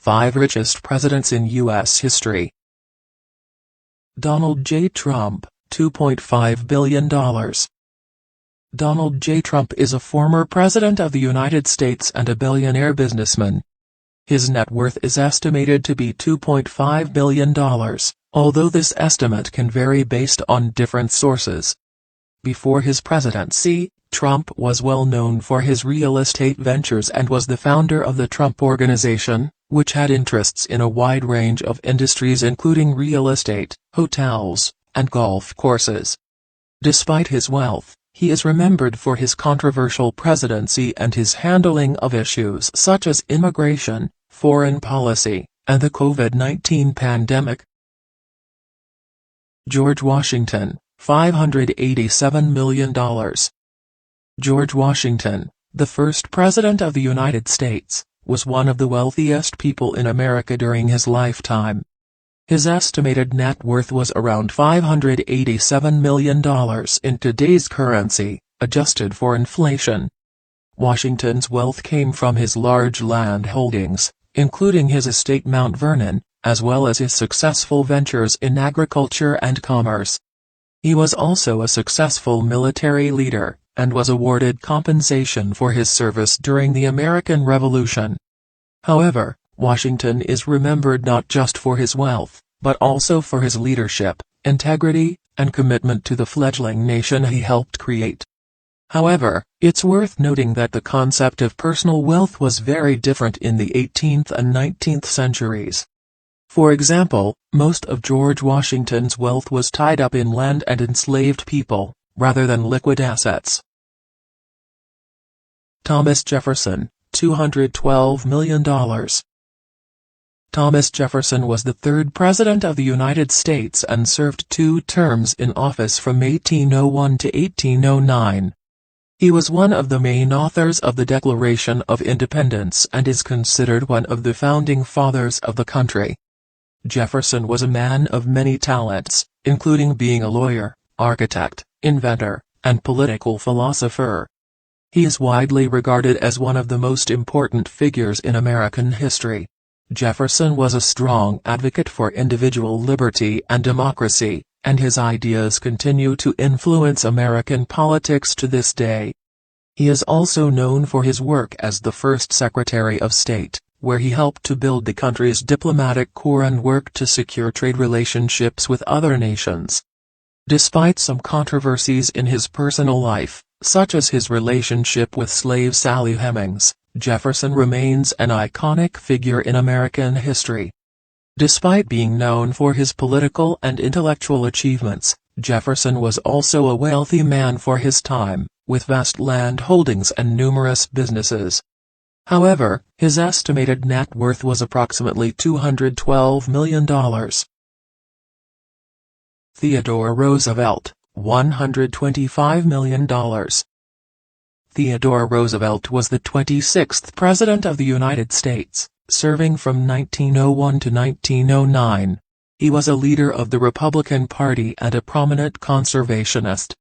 5 Richest Presidents in U.S. History. Donald J. Trump, $2.5 billion. Donald J. Trump is a former president of the United States and a billionaire businessman. His net worth is estimated to be $2.5 billion, although this estimate can vary based on different sources. Before his presidency, Trump was well known for his real estate ventures and was the founder of the Trump Organization, which had interests in a wide range of industries including real estate, hotels, and golf courses. Despite his wealth, he is remembered for his controversial presidency and his handling of issues such as immigration, foreign policy, and the COVID-19 pandemic. George Washington, $587 million. George Washington, the first President of the United States, was one of the wealthiest people in America during his lifetime. His estimated net worth was around $587 million in today's currency, adjusted for inflation. Washington's wealth came from his large land holdings, including his estate Mount Vernon, as well as his successful ventures in agriculture and commerce. He was also a successful military leader, and was awarded compensation for his service during the American Revolution. However, Washington is remembered not just for his wealth, but also for his leadership, integrity, and commitment to the fledgling nation he helped create. However, it's worth noting that the concept of personal wealth was very different in the 18th and 19th centuries. For example, most of George Washington's wealth was tied up in land and enslaved people, rather than liquid assets. Thomas Jefferson, $212 million. Thomas Jefferson was the third President of the United States and served 2 terms in office from 1801 to 1809. He was one of the main authors of the Declaration of Independence and is considered one of the founding fathers of the country. Jefferson was a man of many talents, including being a lawyer, architect, inventor, and political philosopher. He is widely regarded as one of the most important figures in American history. Jefferson was a strong advocate for individual liberty and democracy, and his ideas continue to influence American politics to this day. He is also known for his work as the first Secretary of State, where he helped to build the country's diplomatic corps and worked to secure trade relationships with other nations. Despite some controversies in his personal life, such as his relationship with slave Sally Hemings, Jefferson remains an iconic figure in American history. Despite being known for his political and intellectual achievements, Jefferson was also a wealthy man for his time, with vast land holdings and numerous businesses. However, his estimated net worth was approximately $212 million. Theodore Roosevelt, $125 million. Theodore Roosevelt was the 26th President of the United States, serving from 1901 to 1909. He was a leader of the Republican Party and a prominent conservationist.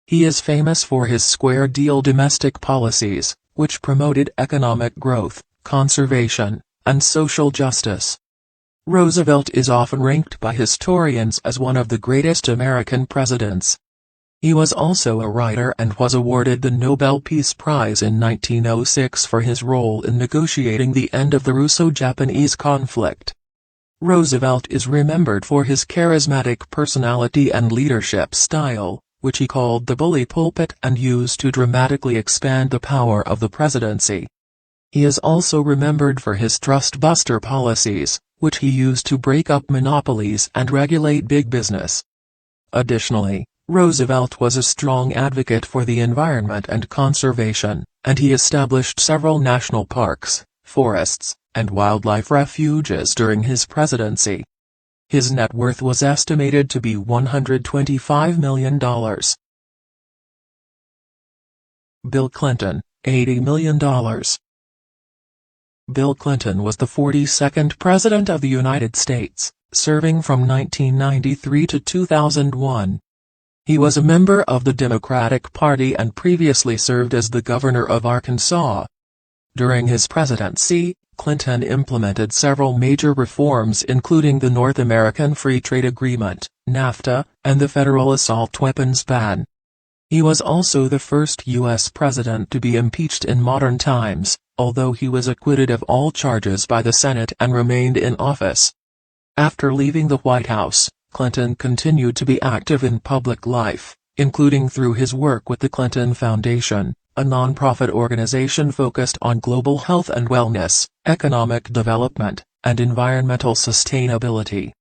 He is famous for his square deal domestic policies, which promoted economic growth, conservation, and social justice. Roosevelt is often ranked by historians as one of the greatest American presidents. He was also a writer and was awarded the Nobel Peace Prize in 1906 for his role in negotiating the end of the Russo-Japanese conflict. Roosevelt is remembered for his charismatic personality and leadership style, which he called the bully pulpit and used to dramatically expand the power of the presidency. He is also remembered for his trust-buster policies, which he used to break up monopolies and regulate big business. Additionally, Roosevelt was a strong advocate for the environment and conservation, and he established several national parks, forests, and wildlife refuges during his presidency. His net worth was estimated to be $125 million. Bill Clinton, $80 million. Bill Clinton was the 42nd President of the United States, serving from 1993 to 2001. He was a member of the Democratic Party and previously served as the governor of Arkansas. During his presidency, Clinton implemented several major reforms including the North American Free Trade Agreement, NAFTA, and the federal assault weapons ban. He was also the first U.S. president to be impeached in modern times, although he was acquitted of all charges by the Senate and remained in office. After leaving the White House, Clinton continued to be active in public life, including through his work with the Clinton Foundation, a nonprofit organization focused on global health and wellness, economic development, and environmental sustainability.